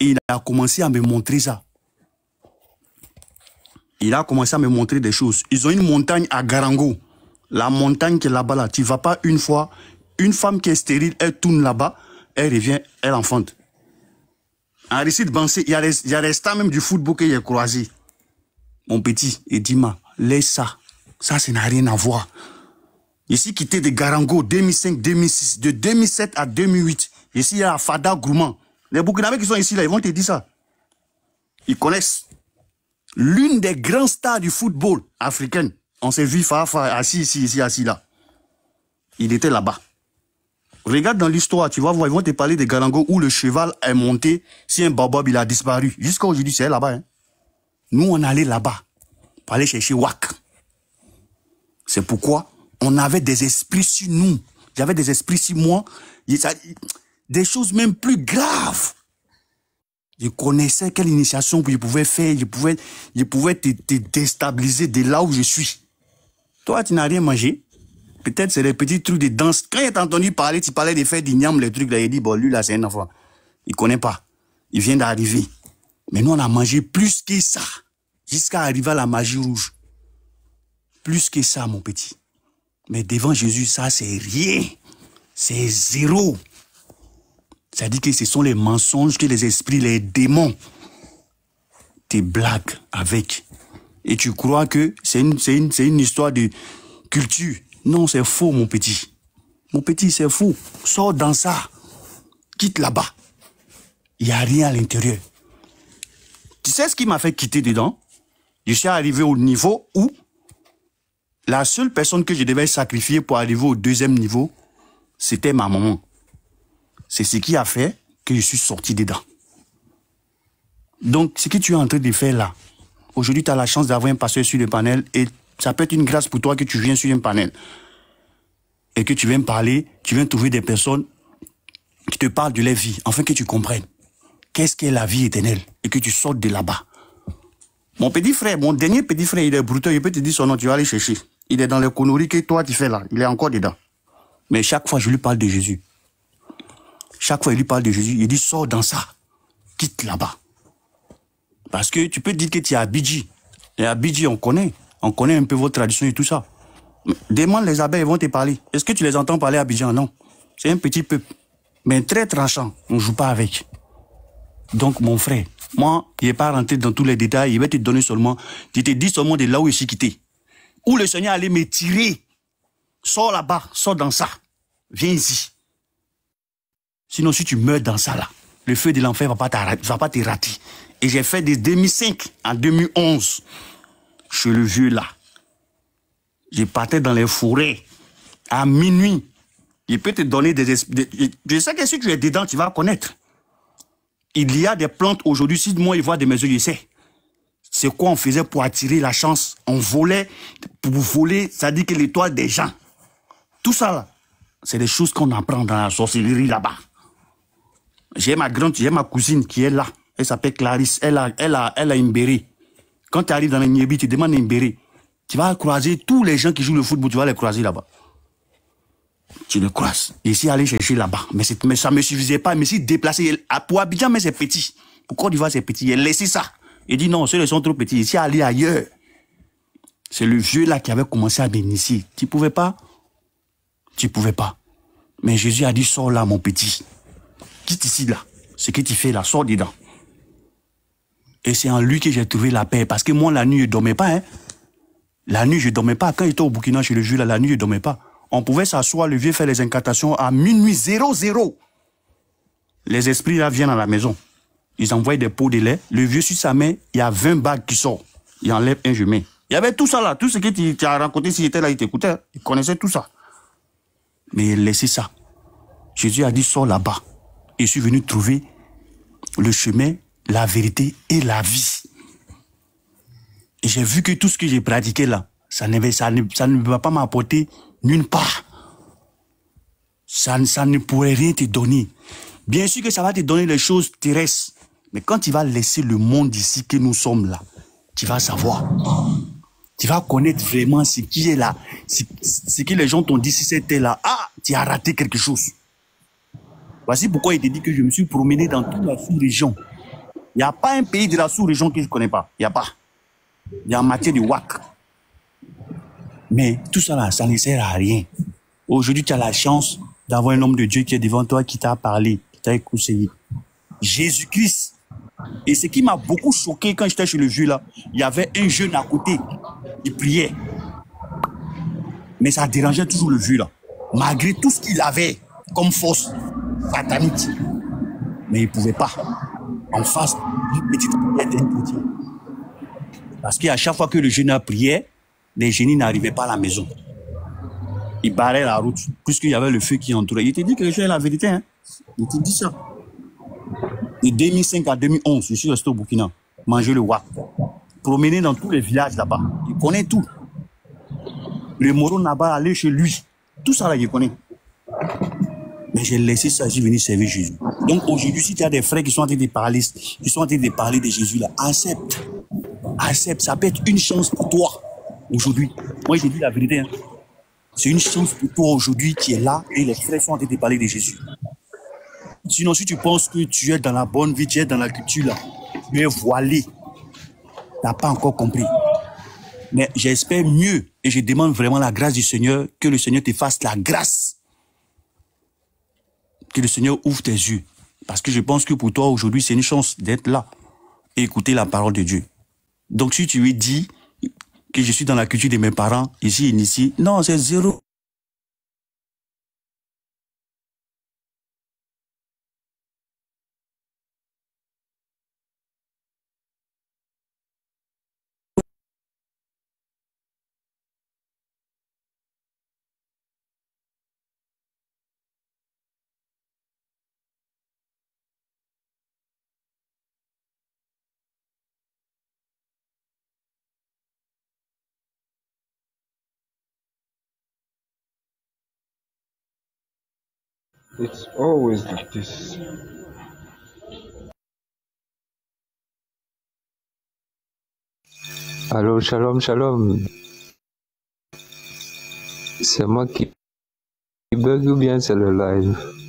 Et il a commencé à me montrer ça. Il a commencé à me montrer des choses. Ils ont une montagne à Garango. La montagne qui est là-bas, là. Tu ne vas pas une fois. Une femme qui est stérile, elle tourne là-bas, elle revient, elle enfante. Aristide Bansé, il y a des stars même du football qu'il a croisé. Mon petit, et dis-moi, laisse ça. Ça n'a rien à voir. Ici, quitté de Garango, 2005-2006, de 2007 à 2008. Ici, il y a Fada Grouman. Les Burkinabés qui sont ici, là, ils vont te dire ça. Ils connaissent. L'une des grandes stars du football africain. On s'est vu Fafa assis ici, assis là. Il était là-bas. Regarde dans l'histoire, tu vas voir, ils vont te parler de Garango où le cheval est monté, si un baobab il a disparu. Jusqu'à aujourd'hui, c'est là-bas. Hein. Nous, on allait là-bas pour aller chercher Wak. C'est pourquoi on avait des esprits sur nous. J'avais des esprits sur moi. Des choses même plus graves. Je connaissais quelle initiation je pouvais faire. Je pouvais te déstabiliser de là où je suis. Toi, tu n'as rien mangé. Peut-être c'est des petits trucs de danse. Quand il t'a entendu parler, tu parlais de faire d'ignam, les trucs là. Il dit, bon, lui là, c'est un enfant. Il ne connaît pas. Il vient d'arriver. Mais nous, on a mangé plus que ça. Jusqu'à arriver à la magie rouge. Plus que ça, mon petit. Mais devant Jésus, ça, c'est rien. C'est zéro. Ça dit que ce sont les mensonges que les esprits, les démons, te blaguent avec. Et tu crois que c'est une histoire de culture. Non, c'est faux, mon petit. Mon petit, c'est faux. Sors dans ça. Quitte là-bas. Il n'y a rien à l'intérieur. Tu sais ce qui m'a fait quitter dedans? Je suis arrivé au niveau où la seule personne que je devais sacrifier pour arriver au deuxième niveau, c'était ma maman. C'est ce qui a fait que je suis sorti dedans. Donc, ce que tu es en train de faire là, aujourd'hui, tu as la chance d'avoir un pasteur sur le panel et ça peut être une grâce pour toi que tu viens sur un panel et que tu viens parler, tu viens trouver des personnes qui te parlent de leur vie, afin que tu comprennes qu'est-ce qu'est la vie éternelle et que tu sortes de là-bas. Mon petit frère, mon dernier petit frère, il est brutal, il peut te dire son nom, tu vas aller chercher. Il est dans les conneries que toi tu fais là, il est encore dedans. Mais chaque fois, je lui parle de Jésus. Chaque fois, il lui parle de Jésus, il dit, sors dans ça, quitte là-bas. Parce que tu peux dire que tu es à Abidji. Et à Abidji, on connaît un peu votre tradition et tout ça. Demande les abeilles, ils vont te parler. Est-ce que tu les entends parler à Abidjan? Non. C'est un petit peuple, mais très tranchant, on ne joue pas avec. Donc, mon frère, moi, je ne vais pas rentrer dans tous les détails, il va te donner seulement, je te dis seulement de là où je suis quitté. Où le Seigneur allait me tirer. Sors là-bas, sors dans ça. Viens ici. Sinon, si tu meurs dans ça là, le feu de l'enfer ne va pas te rater. Et j'ai fait de 2005 à 2011. Chez le vieux là. Je partais dans les forêts à minuit. Il peut te donner des... Je sais que si tu es dedans, tu vas connaître. Il y a des plantes aujourd'hui, si moi il voit des mesures, je sais. C'est quoi on faisait pour attirer la chance? On volait, pour voler, ça dit que l'étoile des gens. Tout ça là, c'est des choses qu'on apprend dans la sorcellerie là-bas. J'ai ma cousine qui est là. Elle s'appelle Clarisse. Elle a une béret. Quand tu arrives dans le Nyebi, tu demandes une béret. Tu vas croiser tous les gens qui jouent le football, tu vas les croiser là-bas. Tu les croises. Ici, aller chercher là-bas. Mais ça ne me suffisait pas. Mais si déplacer, pour Abidjan, mais c'est petit. Pour Côte d'Ivoire, c'est petit. Il a laissé ça. Il dit non, ceux-là sont trop petits. Ici, aller ailleurs. C'est le vieux là qui avait commencé à m'initier. Tu ne pouvais pas? Tu ne pouvais pas. Mais Jésus a dit, sors là, mon petit. Quitte ici, là. Ce que tu fais là, sors dedans. Et c'est en lui que j'ai trouvé la paix. Parce que moi, la nuit, je ne dormais pas. Hein. La nuit, je ne dormais pas. Quand j'étais au Burkina chez le vieux, là, la nuit, je ne dormais pas. On pouvait s'asseoir, le vieux faire les incantations à minuit 00. Les esprits là viennent à la maison. Ils envoient des pots de lait. Le vieux sur sa main, il y a 20 bagues qui sortent. Il enlève un, je mets. Il y avait tout ça là. Tout ce que tu as raconté, s'il était là, il t'écoutait. Il connaissait tout ça. Mais il laissait ça. Jésus a dit, sors là-bas. Et je suis venu trouver le chemin, la vérité et la vie. Et j'ai vu que tout ce que j'ai pratiqué là, ça ne va pas m'apporter nulle part. Ça ne pourrait rien te donner. Bien sûr que ça va te donner les choses terrestres. Mais quand tu vas laisser le monde ici que nous sommes là, tu vas savoir. Tu vas connaître vraiment ce qui est là. Ce que les gens t'ont dit si c'était là. Ah, tu as raté quelque chose. Voici pourquoi il te dit que je me suis promené dans toute la sous-région. Il n'y a pas un pays de la sous-région que je ne connais pas. Il n'y a pas. Il y a en matière de WAC. Mais tout ça là, ça ne sert à rien. Aujourd'hui, tu as la chance d'avoir un homme de Dieu qui est devant toi, qui t'a parlé, qui t'a conseillé. Jésus-Christ. Et ce qui m'a beaucoup choqué quand j'étais chez le vieux là, il y avait un jeune à côté. Il priait. Mais ça dérangeait toujours le vieux là. Malgré tout ce qu'il avait comme force satanique. Mais il ne pouvait pas. En face d'une petite prière d'un chrétien. Parce qu'à chaque fois que le jeune priait, les génies n'arrivaient pas à la maison. Ils barraient la route, puisqu'il y avait le feu qui entourait. Il te dit que je suis la vérité. Hein? Il te dit ça. De 2005 à 2011, je suis resté au Burkina, manger le wak, promener dans tous les villages là-bas. Il connaît tout. Le Moro Naba aller chez lui. Tout ça là, il connaît. Mais j'ai laissé ça, j'ai venu servir Jésus. Donc aujourd'hui, si tu as des frères qui sont en train de parler, de Jésus là, accepte. Accepte, ça peut être une chance pour toi aujourd'hui. Moi, je te dis la vérité. Hein. C'est une chance pour toi aujourd'hui qui est là et les frères sont en train de parler de Jésus. Sinon, si tu penses que tu es dans la bonne vie, tu es dans la culture là, tu es voilé, tu n'as pas encore compris. Mais j'espère mieux et je demande vraiment la grâce du Seigneur, que le Seigneur te fasse la grâce. Que le Seigneur ouvre tes yeux. Parce que je pense que pour toi aujourd'hui, c'est une chance d'être là et écouter la parole de Dieu. Donc si tu lui dis que je suis dans la culture de mes parents, ici, non, c'est zéro. It's always like this. Allô, shalom, shalom. C'est moi qui bug ou bien c'est le live?